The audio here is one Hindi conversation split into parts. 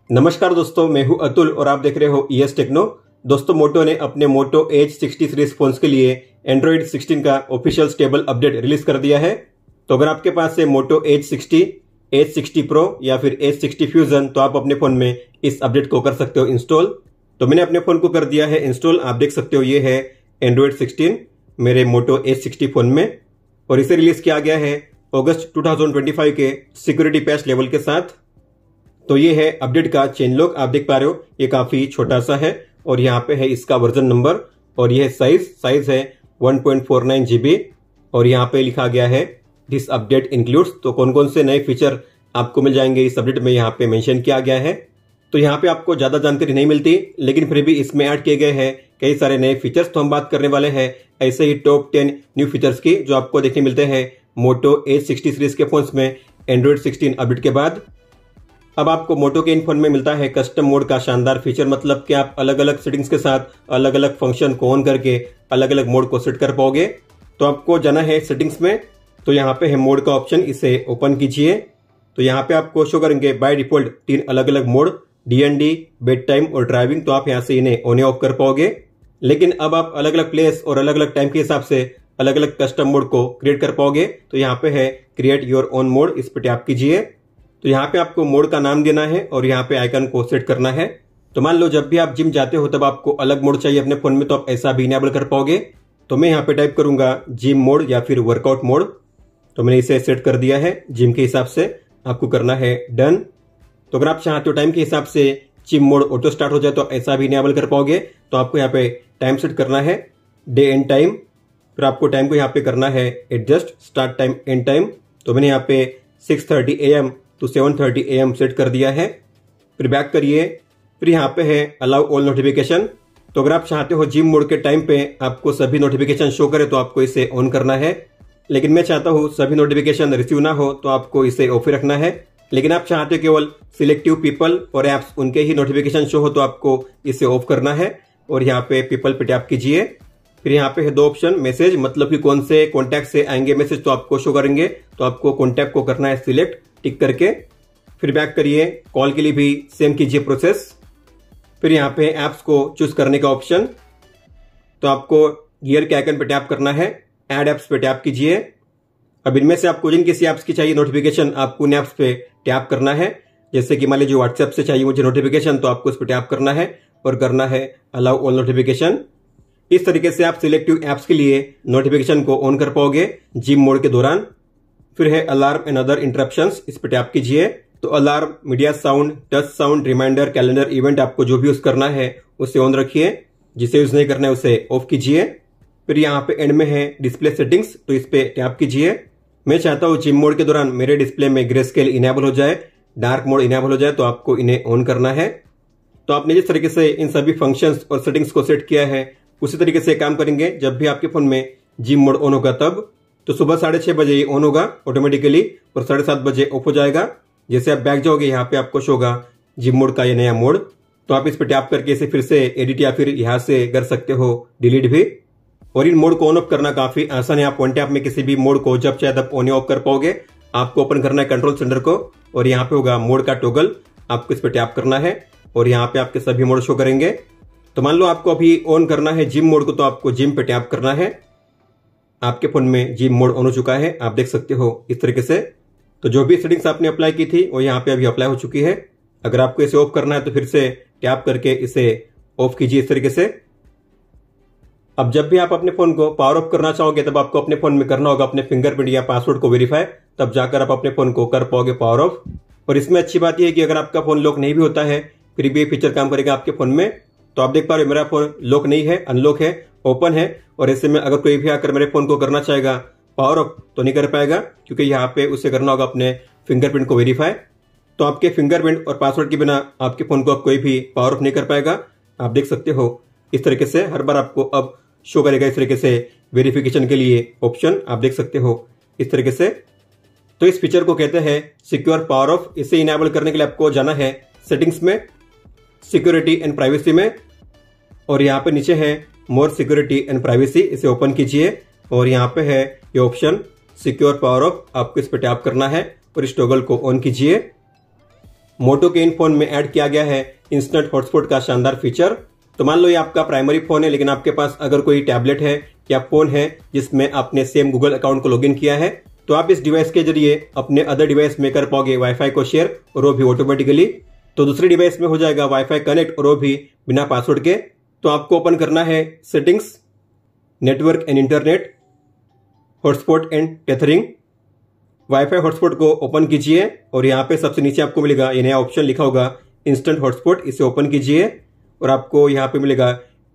नमस्कार दोस्तों, मैं हूं अतुल और आप देख रहे हो ईएस टेक्नो। दोस्तों, मोटो ने अपने मोटो एज 60 सीरीज फोन्स के लिए एंड्रॉइड 16 का ऑफिशियल स्टेबल अपडेट रिलीज कर दिया है। तो अगर आपके पास है मोटो एज 60, एज 60 प्रो या फिर एज 60 फ्यूजन, तो आप अपने फोन में इस अपडेट को कर सकते हो इंस्टॉल। तो मैंने अपने फोन को कर दिया है इंस्टॉल। आप देख सकते हो ये है एंड्रॉइड 16 मेरे मोटो एज 60 फोन में, और इसे रिलीज किया गया है अगस्त 2025 के सिक्योरिटी पैच लेवल के साथ। तो ये है अपडेट का चेंज लॉग। आप देख पा रहे हो ये काफी छोटा सा है और यहाँ पे है इसका वर्जन नंबर, और यह साइज है 1.49 GB, और यहाँ पे लिखा गया है दिस अपडेट इंक्लूड्स। तो कौन कौन से नए फीचर आपको मिल जाएंगे इस अपडेट में यहाँ पे मेंशन किया गया है। तो यहाँ पे आपको ज्यादा जानकारी नहीं मिलती, लेकिन फिर भी इसमें ऐड किए गए हैं कई सारे नए फीचर्स। तो हम बात करने वाले हैं ऐसे ही टॉप 10 न्यू फीचर्स की जो आपको देखने मिलते हैं मोटो एज 60 सीरीज के फोन्स में एंड्रॉइड 16 अपडेट के बाद। अब आपको मोटो के इन फोन में मिलता है कस्टम मोड का शानदार फीचर, मतलब कि आप अलग अलग सेटिंग्स के साथ अलग अलग फंक्शन को ऑन करके अलग अलग मोड को सेट कर पाओगे। तो आपको जाना है सेटिंग्स में, तो यहाँ पे है मोड का ऑप्शन, इसे ओपन कीजिए। तो यहाँ पे आपको शो करेंगे बाय डिफॉल्ट 3 अलग अलग मोड, DND, बेड टाइम और ड्राइविंग। तो आप यहाँ से इन्हें ऑन ऑफ कर पाओगे, लेकिन अब आप अलग अलग प्लेस और अलग अलग टाइम के हिसाब से अलग अलग कस्टम मोड को क्रिएट कर पाओगे। तो यहाँ पे है क्रिएट योर ओन मोड, इस पर टैप कीजिए। तो यहाँ पे आपको मोड का नाम देना है और यहाँ पे आइकन को सेट करना है। तो मान लो जब भी आप जिम जाते हो तब आपको अलग मोड चाहिए अपने फोन में, तो आप ऐसा भी इनेबल कर पाओगे। तो मैं यहाँ पे टाइप करूंगा जिम मोड या फिर वर्कआउट मोड। तो मैंने इसे सेट कर दिया है जिम के हिसाब से, आपको करना है डन। तो अगर आप चाहते हो टाइम के हिसाब से जिम मोड ऑटो स्टार्ट हो जाए तो ऐसा भी इनेबल कर पाओगे। तो आपको यहाँ पे टाइम सेट करना है डे एंड टाइम, फिर आपको टाइम को यहाँ पे करना है adjust start time and time. तो मैंने यहाँ पे 6:30 AM to 7:30 AM सेट कर दिया है। फिर बैक करिए, फिर यहाँ पे है अलाउ ऑल नोटिफिकेशन। तो अगर आप चाहते हो जिम मोड के टाइम पे आपको सभी नोटिफिकेशन शो करे तो आपको इसे ऑन करना है, लेकिन मैं चाहता हूँ सभी नोटिफिकेशन रिसीव ना हो, तो आपको इसे ऑफ रखना है। लेकिन आप चाहते हो केवल सिलेक्टिव पीपल और एप्स उनके ही नोटिफिकेशन शो हो, तो आपको इसे ऑफ करना है और यहाँ पे पीपल पे टैप कीजिए। फिर यहाँ पे है 2 ऑप्शन, मैसेज, मतलब कि कौन से कॉन्टैक्ट से आएंगे मैसेज, तो आपको शो करेंगे। तो आपको कॉन्टैक्ट को करना है सिलेक्ट, टिक करके। फिर बैक करिए, कॉल के लिए भी सेम कीजिए प्रोसेस। फिर यहाँ पे एप्स को चूज करने का ऑप्शन, तो आपको गियर के आइकन पे टैप करना है, ऐड एप्स पे टैप कीजिए। अब इनमें से आपको जिन किसी एप्स की चाहिए नोटिफिकेशन, आपको उन एप्स पे टैप करना है। जैसे कि मान लीजिए व्हाट्सएप से चाहिए मुझे नोटिफिकेशन, तो आपको उस पर टैप करना है और करना है अलाउ ऑल नोटिफिकेशन। इस तरीके से आप सिलेक्टिव एप्स के लिए नोटिफिकेशन को ऑन कर पाओगे जिम मोड के दौरान। फिर है अलार्म एंड अदर इंटरप्शंस, इस पर टैप कीजिए। तो alarm, media sound, touch sound, reminder, calendar, event, आपको जो भी यूज करना है उसे ऑन रखिए, जिसे यूज नहीं करना है उसे ऑफ कीजिए। फिर यहाँ पे एंड में है डिस्प्ले सेटिंग्स, तो इस पे टैप कीजिए। मैं चाहता हूँ जिम मोड के दौरान मेरे डिस्प्ले में ग्रे स्केल इनेबल हो जाए, डार्क मोड इनेबल हो जाए, तो आपको इन्हें ऑन करना है। तो आपने जिस तरीके से इन सभी फंक्शंस और सेटिंग्स को सेट किया है उसी तरीके से काम करेंगे जब भी आपके फोन में जिम मोड ऑन होगा तब। तो सुबह 6:30 बजे ये ऑन होगा ऑटोमेटिकली और 7:30 बजे ऑफ हो जाएगा। जैसे आप बैक जाओगे यहाँ पे आपको शो होगा जिम मोड का ये नया मोड। तो आप इस पर टैप करके इसे फिर से एडिट या फिर यहाँ से कर सकते हो डिलीट भी। और इन मोड को ऑन ऑफ करना काफी आसान है। आप वन टैप में किसी भी मोड को जब चाहे तब ऑन या ऑफ कर पाओगे। आपको ओपन करना है कंट्रोल सेंटर को और यहाँ पे होगा मोड का टॉगल, आपको इस पर टैप करना है और यहाँ पे आपके सभी मोड शो करेंगे। तो मान लो आपको अभी ऑन करना है जिम मोड को, तो आपको जिम पे टैप करना है। आपके फोन में जिम मोड ऑन हो चुका है, आप देख सकते हो इस तरीके से। तो जो भी सेटिंग्स आपने अप्लाई की थी वो यहाँ पे अभी अप्लाई हो चुकी है। अगर आपको इसे ऑफ करना है तो फिर से टैप करके इसे ऑफ कीजिए इस तरीके से। अब जब भी आप अपने फोन को पावर ऑफ करना चाहोगे तब आपको अपने फोन में करना होगा अपने फिंगरप्रिंट या पासवर्ड को वेरीफाई, तब जाकर आप अपने फोन को कर पाओगे पावर ऑफ। और इसमें अच्छी बात यह है कि अगर आपका फोन लॉक नहीं भी होता है फिर भी ये फीचर काम करेगा आपके फोन में। तो आप देख पा रहे हो मेरा फोन लॉक नहीं है, अनलॉक है, ओपन है, और ऐसे में अगर कोई भी आकर मेरे फोन को करना चाहेगा पावर ऑफ तो नहीं कर पाएगा, क्योंकि यहाँ पे उसे करना होगा अपने फिंगरप्रिंट को वेरीफाई। तो आपके फिंगरप्रिंट और पासवर्ड के बिना आपके फोन को कोई भी पावर ऑफ नहीं कर पाएगा। आप देख सकते हो इस तरीके से हर बार आपको अब शो करेगा इस तरीके से वेरिफिकेशन के लिए ऑप्शन, आप देख सकते हो इस तरीके से। तो इस फीचर को कहते हैं सिक्योर पावर ऑफ। इसे इनेबल करने के लिए आपको जाना है सेटिंग्स में, सिक्योरिटी एंड प्राइवेसी में, और यहाँ पे नीचे है मोर सिक्योरिटी एंड प्राइवेसी, इसे ओपन कीजिए और यहाँ पे है ये ऑप्शन सिक्योर पावर ऑफ, आपको इस पे टैप करना है और इस टॉगल को ऑन कीजिए। मोटो के इन फोन में ऐड किया गया है इंस्टेंट हॉटस्पॉट का शानदार फीचर। तो मान लो ये आपका प्राइमरी फोन है, लेकिन आपके पास अगर कोई टैबलेट है या फोन है जिसमें आपने सेम गूगल अकाउंट को लॉगिन किया है, तो आप इस डिवाइस के जरिए अपने अदर डिवाइस में कर पाओगे वाईफाई को शेयर, और वो भी ऑटोमेटिकली। तो दूसरी डिवाइस में हो जाएगा वाईफाई कनेक्ट, और वो भी बिना पासवर्ड के। तो आपको ओपन करना है settings, network and internet, hotspot and tethering. Wifi hotspot को ओपन कीजिए और यहाँ पे सबसे नीचे आपको मिलेगा ये नया ऑप्शन लिखा होगा इंस्टेंट हॉटस्पॉट, इसे ओपन कीजिए और आपको यहाँ पे मिलेगा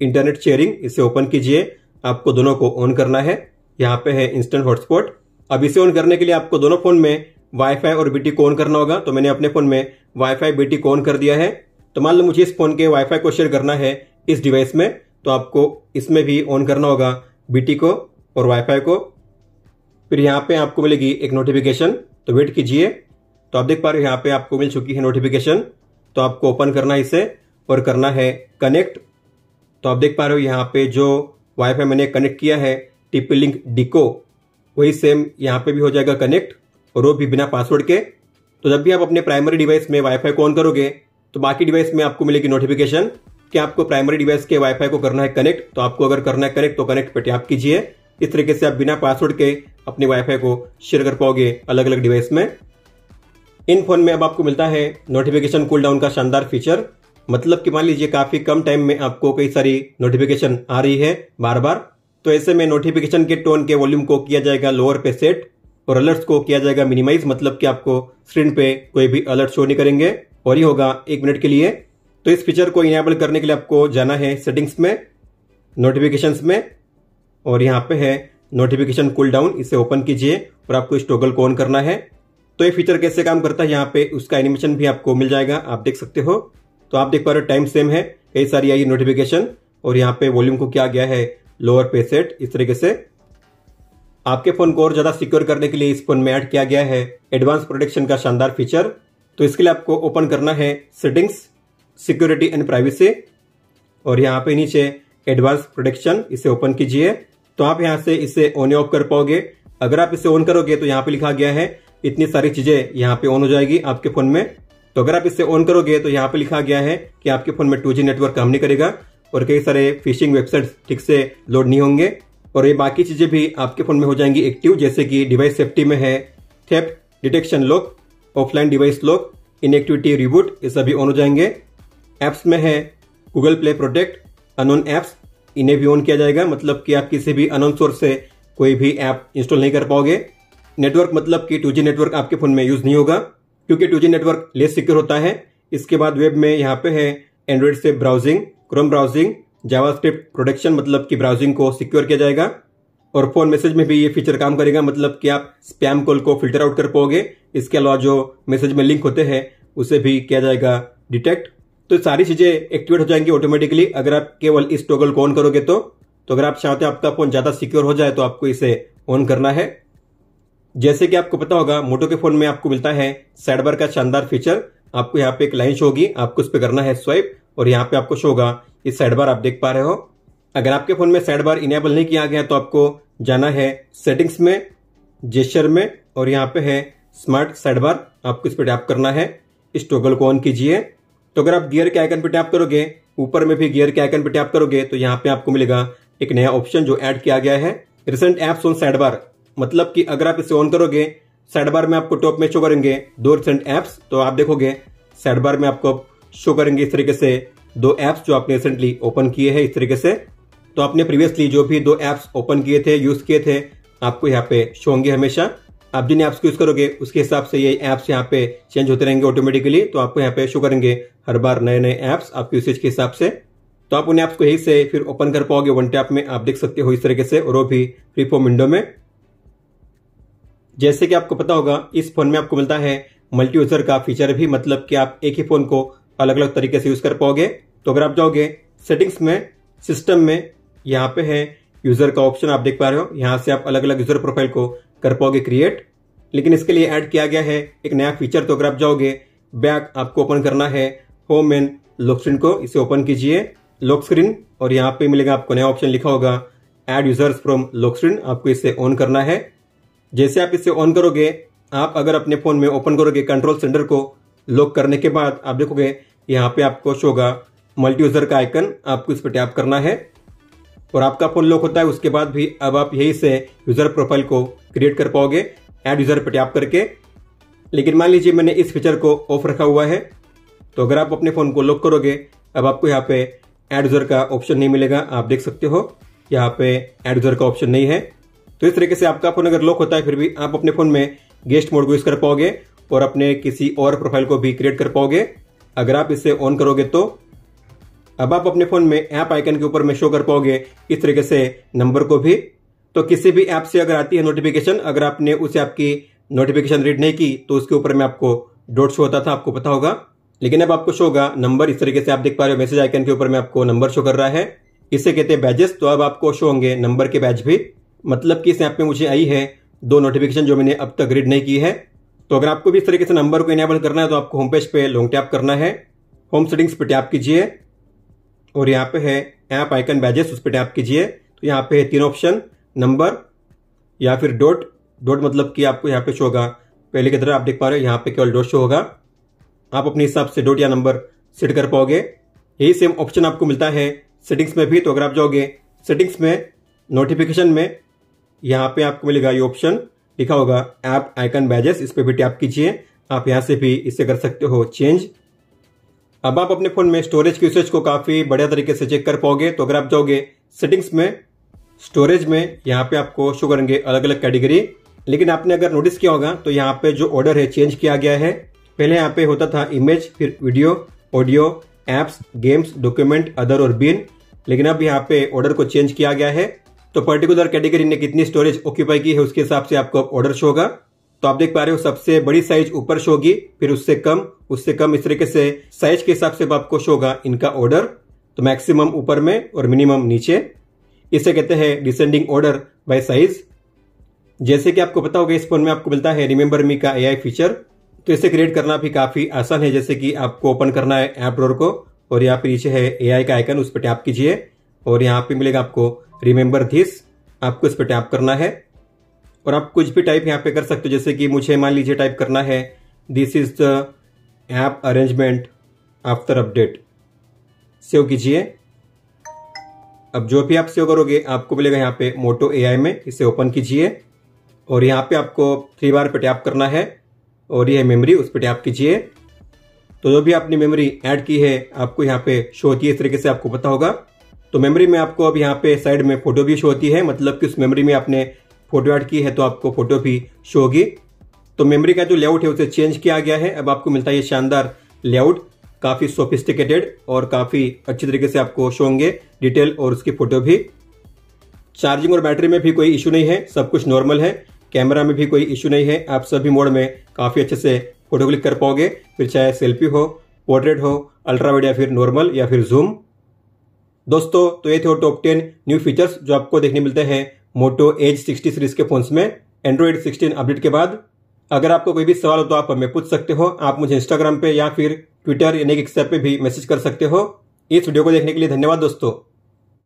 इंटरनेट शेयरिंग, इसे ओपन कीजिए। आपको दोनों को ऑन करना है। यहाँ पे है इंस्टेंट हॉटस्पॉट। अब इसे ऑन करने के लिए आपको दोनों फोन में वाईफाई और बीटी को ऑन करना होगा। तो मैंने अपने फोन में वाईफाई बीटी को ऑन कर दिया है। तो मान लो मुझे इस फोन के वाईफाई को शेयर करना है इस डिवाइस में, तो आपको इसमें भी ऑन करना होगा बीटी को और वाईफाई को। फिर यहाँ पे आपको मिलेगी एक नोटिफिकेशन, तो वेट कीजिए। तो आप देख पा रहे हो यहाँ पे आपको मिल चुकी है नोटिफिकेशन। तो आपको ओपन करना है इसे और करना है कनेक्ट। तो आप देख पा रहे हो यहाँ पे जो वाईफाई मैंने कनेक्ट किया है टीपी लिंक डिको, वही सेम यहाँ पे भी हो जाएगा कनेक्ट, और वो भी बिना पासवर्ड के। तो जब भी आप अपने प्राइमरी डिवाइस में वाईफाई को ऑन करोगे तो बाकी डिवाइस में आपको मिलेगी नोटिफिकेशन कि आपको प्राइमरी डिवाइस के वाईफाई को करना है कनेक्ट। तो आपको अगर करना है कनेक्ट तो कनेक्ट पे टैप कीजिए। इस तरीके से आप बिना पासवर्ड के अपने वाईफाई को शेयर कर पाओगे अलग अलग डिवाइस में। इन फोन में अब आपको मिलता है नोटिफिकेशन कूल डाउन का शानदार फीचर। मतलब कि मान लीजिए काफी कम टाइम में आपको कई सारी नोटिफिकेशन आ रही है बार बार, तो ऐसे में नोटिफिकेशन के टोन के वॉल्यूम को किया जाएगा लोअर पे सेट और अलर्ट्स को किया जाएगा मिनिमाइज। मतलब कि आपको स्क्रीन पे कोई भी अलर्ट शो नहीं करेंगे, और ये होगा 1 मिनट के लिए। तो इस फीचर को इनेबल करने के लिए आपको जाना है सेटिंग्स में, नोटिफिकेशंस में, और यहाँ पे है नोटिफिकेशन कूल डाउन, इसे ओपन कीजिए और आपको इस टॉगल को ऑन करना है। तो ये फीचर कैसे काम करता है यहाँ पे उसका एनिमेशन भी आपको मिल जाएगा, आप देख सकते हो। तो आप देख पा रहे हो टाइम सेम है, कई सारी आई नोटिफिकेशन, और यहाँ पे वॉल्यूम को किया गया है लोअर पे सेट। इस तरीके से आपके फोन को और ज्यादा सिक्योर करने के लिए इस फोन में ऐड किया गया है एडवांस प्रोटेक्शन का शानदार फीचर। तो इसके लिए आपको ओपन करना है सेटिंग्स, सिक्योरिटी एंड प्राइवेसी, और यहाँ पे नीचे एडवांस प्रोटेक्शन, इसे ओपन कीजिए। तो आप यहाँ से इसे ऑन ऑफ कर पाओगे। अगर आप इसे ऑन करोगे तो यहाँ पे लिखा गया है इतनी सारी चीजें यहाँ पे ऑन हो जाएगी आपके फोन में। तो अगर आप इसे ऑन करोगे तो यहाँ पे लिखा गया है कि आपके फोन में 2G नेटवर्क काम नहीं करेगा और कई सारे फिशिंग वेबसाइट्स ठीक से लोड नहीं होंगे, और ये बाकी चीजें भी आपके फोन में हो जाएंगी एक्टिव, जैसे कि डिवाइस सेफ्टी में है theft detection lock, offline device lock, inactivity reboot, ये सभी ऑन हो जाएंगे। एप्स में है Google play protect, unknown apps, इन्हें भी ऑन किया जाएगा। मतलब कि आप किसी भी अननोन सोर्स से कोई भी ऐप इंस्टॉल नहीं कर पाओगे। नेटवर्क मतलब कि 2G नेटवर्क आपके फोन में यूज नहीं होगा, क्योंकि 2G नेटवर्क लेस सिक्योर होता है। इसके बाद वेब में यहाँ पे है एंड्रॉइड से browsing, Chrome browsing, JavaScript protection, मतलब कि ब्राउजिंग को सिक्योर किया जाएगा। और फोन मैसेज में भी ये फीचर काम करेगा, मतलब कि आप स्पैम कॉल को फिल्टर आउट कर पाओगे। इसके अलावा जो मैसेज में लिंक होते हैं उसे भी किया जाएगा डिटेक्ट। तो सारी चीजें एक्टिवेट हो जाएंगी ऑटोमेटिकली अगर आप केवल इस टॉगल को ऑन करोगे। तो अगर आप चाहते हो आपका फोन ज्यादा सिक्योर हो जाए तो आपको इसे ऑन करना है। जैसे कि आपको पता होगा मोटो के फोन में आपको मिलता है साइड बार का शानदार फीचर। आपको यहाँ पे एक लाइन शो होगी, आपको उस पर करना है स्वाइप और यहाँ पे आपको शो होगा इस साइड बार, आप देख पा रहे हो। अगर आपके फोन में साइड बार इनेबल नहीं किया गया तो आपको जाना है सेटिंग्स में, जेस्चर में, और यहाँ पे है स्मार्ट साइड बार, आपको इस पर टैप करना है। इस टॉगल को ऑन कीजिए। तो अगर आप गियर के आइकन पे टैप करोगे, ऊपर में भी गियर के आइकन पे टैप करोगे, तो यहाँ पे आपको मिलेगा एक नया ऑप्शन जो ऐड किया गया है recent apps on side bar. मतलब कि अगर आप इसे ऑन करोगे साइड बार में आपको टॉप में शो करेंगे 2 रिसेंट एप्स। तो आप देखोगे साइड बार में आपको शो करेंगे इस तरीके से 2 एप्स जो आपने रिसेंटली ओपन किए हैं इस तरीके से। तो आपने प्रीवियसली जो भी 2 एप्स ओपन किए थे, यूज किए थे, आपको यहाँ पे शो होंगे हमेशा। आप जिन एप्स को यूज करोगे उसके हिसाब से ये एप्स यहाँ पे चेंज होते रहेंगे ऑटोमेटिकली। तो आपको यहाँ पे शो करेंगे हर बार नए नए एप्स आपके यूसेज के हिसाब से। तो आप उन एप्स को यही से फिर ओपन कर पाओगे वन टैप में, आप देख सकते हो इस तरीके से, और वो भी फ्री फॉर्म विंडो में। जैसे कि आपको पता होगा इस फोन में आपको मिलता है मल्टी यूजर का फीचर भी, मतलब कि आप एक ही फोन को अलग अलग तरीके से यूज कर पाओगे। तो अगर आप जाओगे सेटिंग्स में, सिस्टम में, यहाँ पे है यूजर का ऑप्शन, आप देख पा रहे हो। यहाँ से आप अलग अलग यूजर प्रोफाइल को कर पाओगे क्रिएट, लेकिन इसके लिए ऐड किया गया है एक नया फीचर। तो अगर आप जाओगे बैक, आपको ओपन करना है होम एंड लॉक स्क्रीन को, इसे ओपन कीजिए लॉक स्क्रीन, और यहाँ पे मिलेगा आपको नया ऑप्शन लिखा होगा add users from lock screen, आपको इसे ऑन करना है। जैसे आप इसे ऑन करोगे, आप अगर अपने फोन में ओपन करोगे कंट्रोल सेंटर को, लॉक करने के बाद आप देखोगे यहाँ पे आपको शो होगा मल्टी यूजर का आइकन, आपको इस पर टैप करना है और आपका फोन लॉक होता है। उसके बाद भी अब आप यही से यूजर प्रोफाइल को क्रिएट कर पाओगे ऐड यूजर पर टैप करके। लेकिन मान लीजिए मैंने इस फीचर को ऑफ रखा हुआ है, तो अगर आप अपने फोन को लॉक करोगे अब आपको यहाँ पे ऐड यूजर का ऑप्शन नहीं मिलेगा। आप देख सकते हो यहाँ पे ऐड यूजर का ऑप्शन नहीं है। तो इस तरीके से आपका फोन अगर लॉक होता है फिर भी आप अपने फोन में गेस्ट मोड को यूज कर पाओगे और अपने किसी और प्रोफाइल को भी क्रिएट कर पाओगे। अगर आप इसे ऑन करोगे तो अब आप अपने फोन में ऐप आइकन के ऊपर में शो कर पाओगे इस तरीके से नंबर को भी। तो किसी भी ऐप से अगर आती है नोटिफिकेशन, अगर आपने उस ऐप की नोटिफिकेशन रीड नहीं की तो उसके ऊपर में आपको डॉट शो होता था, आपको पता होगा। लेकिन अब आपको शो होगा नंबर, इस तरीके से आप देख पा रहे हो मैसेज आइकन के ऊपर में आपको नंबर शो कर रहा है। इसे कहते हैं बैजेस। तो अब आपको शो होंगे नंबर के बैज भी, मतलब कि इस ऐप में मुझे आई है 2 नोटिफिकेशन जो मैंने अब तक रीड नहीं की है। तो अगर आपको भी इस तरीके से नंबर को इनेबल करना है तो आपको होम पेज पे लॉन्ग टैप करना है, होम सेटिंग्स पे टैप कीजिए और यहाँ पे है ऐप आइकन बैजेस, उस पर टैप कीजिए। तो यहाँ पे है 3 ऑप्शन, नंबर या फिर डॉट। डॉट मतलब कि आपको यहाँ पे शो होगा पहले की तरह आप देख पा रहे हो यहाँ पे केवल डॉट शो होगा। आप अपने हिसाब से डॉट या नंबर सेट कर पाओगे। यही सेम ऑप्शन आपको मिलता है सेटिंग्स में भी। तो अगर आप जाओगे सेटिंग्स में नोटिफिकेशन में, यहाँ पे आपको मिलेगा ये ऑप्शन लिखा होगा ऐप आइकन बैजेस, इस पर भी टैप कीजिए। आप यहाँ से भी इसे कर सकते हो चेंज। अब आप अपने फोन में स्टोरेज की यूसेज को काफी बढ़िया तरीके से चेक कर पाओगे। तो अगर आप जाओगे सेटिंग्स में, स्टोरेज में, यहाँ पे आपको शो करेंगे अलग अलग कैटेगरी। लेकिन आपने अगर नोटिस किया होगा तो यहाँ पे जो ऑर्डर है चेंज किया गया है। पहले यहाँ पे होता था इमेज, फिर video, audio, apps, games, document, other और बिन। लेकिन अब यहाँ पे ऑर्डर को चेंज किया गया है। तो पर्टिकुलर कैटेगरी ने कितनी स्टोरेज ऑक्यूपाई की है उसके हिसाब से आपको ऑर्डर शो होगा। तो आप देख पा रहे हो सबसे बड़ी साइज ऊपर शो होगी, फिर उससे कम, इस तरीके से साइज के हिसाब से आपको शो होगा इनका ऑर्डर। तो मैक्सिमम ऊपर में और मिनिमम नीचे, इसे कहते हैं डिसेंडिंग ऑर्डर बाय साइज। जैसे कि आपको पता होगा इस फोन में आपको मिलता है रिमेंबर मी का एआई फीचर। तो इसे क्रिएट करना भी काफी आसान है। जैसे कि आपको ओपन करना है ऐप ड्रॉअर को और यहाँ पे नीचे है एआई का आइकन, उस पर टैप कीजिए और यहाँ पे मिलेगा आपको रिमेंबर दिस, आपको इस पर टैप करना है और आप कुछ भी टाइप यहाँ पे कर सकते हो। जैसे कि मुझे मान लीजिए टाइप करना है this is the app arrangement after update, save कीजिए। अब जो भी आप सेव करोगे आपको मिलेगा यहाँ पे मोटो एआई में, इसे ओपन कीजिए और यहाँ पे आपको 3 बार पे टैप करना है और यह मेमोरी, उस पर टैप कीजिए। तो जो भी आपने मेमोरी ऐड की है आपको यहाँ पे शो होती है, इस तरीके से आपको पता होगा। तो मेमोरी में आपको अब यहाँ पे साइड में फोटो भी शो होती है, मतलब कि उस मेमोरी में आपने फोटो ऐड की है तो आपको फोटो भी शो होगी। तो मेमोरी का जो लेआउट है उसे चेंज किया गया है। अब आपको मिलता है ये शानदार लेआउट, काफी सोफिस्टिकेटेड और काफी अच्छी तरीके से आपको शो होंगे डिटेल और उसकी फोटो भी। चार्जिंग और बैटरी में भी कोई इशू नहीं है, सब कुछ नॉर्मल है। कैमरा में भी कोई इशू नहीं है, आप सभी मोड में काफी अच्छे से फोटो क्लिक कर पाओगे, फिर चाहे सेल्फी हो, पोर्ट्रेट हो, अल्ट्रा वाइड या फिर नॉर्मल या फिर जूम। दोस्तों तो ये थे टॉप 10 न्यू फीचर्स जो आपको देखने मिलते हैं मोटो एज 60 सीरीज के फोन्स में एंड्रॉइड 16 अपडेट के बाद। अगर आपको कोई भी सवाल हो तो आप हमें पूछ सकते हो। आप मुझे इंस्टाग्राम पे या फिर ट्विटर यानी कि एक्स पे भी मैसेज कर सकते हो। इस वीडियो को देखने के लिए धन्यवाद दोस्तों।